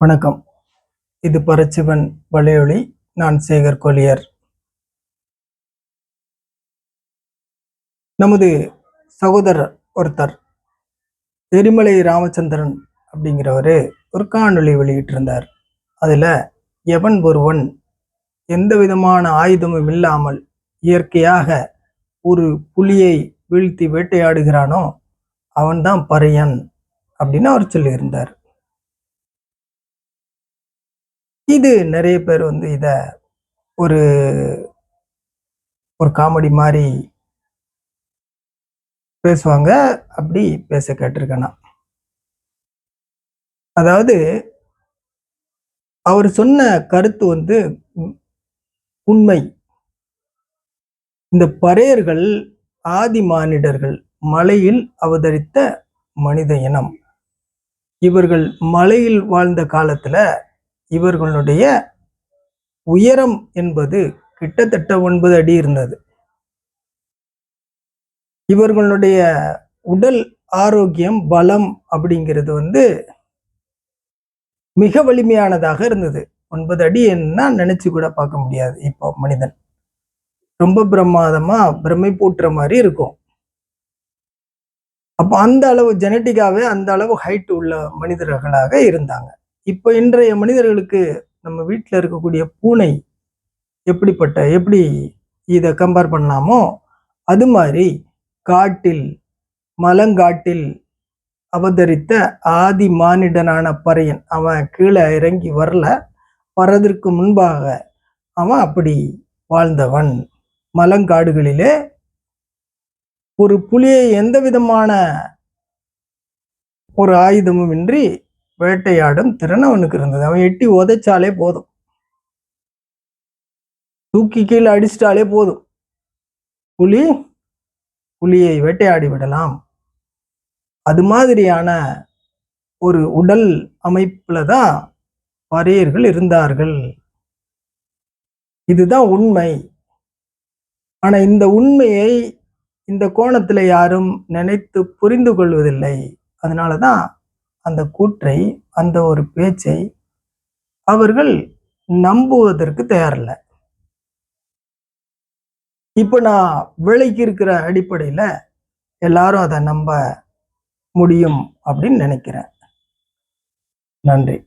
வணக்கம். இது பரச்சிவன் வலையொலி. நான் சேகர் கொலியர். நமது சகோதரர் ஒருத்தர் எரிமலை ராமச்சந்திரன் அப்படிங்கிறவரு ஒரு காணொளி வெளியிட்டிருந்தார். அதுல எவன் ஒருவன் எந்த விதமான ஆயுதமும் இல்லாமல் இயற்கையாக ஒரு புலியை வீழ்த்தி வேட்டையாடுகிறானோ அவன்தான் பறையன் அப்படின்னு அவர் சொல்லியிருந்தார். இது நிறைய பேர் இத ஒரு ஒரு காமெடி மாதிரி பேசுவாங்க. அப்படி பேச கேட்டிருக்கேன் நான். அதாவது அவர் சொன்ன கருத்து உண்மை. இந்த பறையர்கள் ஆதி மானிடர்கள், மலையில் அவதரித்த மனித இனம். இவர்கள் மலையில் வாழ்ந்த காலத்துல இவர்களுடைய உயரம் என்பது கிட்டத்தட்ட 9 அடி இருந்தது. இவர்களுடைய உடல் ஆரோக்கியம், பலம் அப்படிங்கிறது மிக வலிமையானதாக இருந்தது. 9 அடி என்ன நினைச்சு கூட பார்க்க முடியாது. இப்போ மனிதன் ரொம்ப பிரமாதமா பிரமிப்பூட்டுற மாதிரி இருக்கும். அப்போ அந்த அளவு ஜெனட்டிக்காவே அந்த அளவு ஹைட் உள்ள மனிதர்களாக இருந்தாங்க. இப்போ இன்றைய மனிதர்களுக்கு நம்ம வீட்டில் இருக்கக்கூடிய பூனை எப்படி இதை கம்பேர் பண்ணலாமோ அது மாதிரி காட்டில், மலங்காட்டில் அவதரித்த ஆதி மானிடனான பறையன். அவன் கீழே இறங்கி வரல, வரதற்கு முன்பாக அவன் அப்படி வாழ்ந்தவன். மலங்காடுகளிலே ஒரு புலியை எந்த விதமான ஒரு ஆயுதமும் இன்றி வேட்டையாடும் திறன் அவனுக்கு இருந்தது. அவன் எட்டி உதைச்சாலே போதும், தூக்கி கீழே அடிச்சிட்டாலே போதும், புலியை வேட்டையாடி விடலாம். அது மாதிரியான ஒரு உடல் அமைப்புல தான் பறையர்கள் இருந்தார்கள். இதுதான் உண்மை. ஆனா இந்த உண்மையை இந்த கோணத்துல யாரும் நினைத்து புரிந்து கொள்வதில்லை. அதனாலதான் அந்த கூற்றை, அந்த ஒரு பேச்சை அவர்கள் நம்புவதற்கு தயாரில்லை. இப்ப நான் விலைக்கு இருக்கிற அடிப்படையில எல்லாரும் அதை நம்ப முடியும் அப்படின்னு நினைக்கிறேன். நன்றி.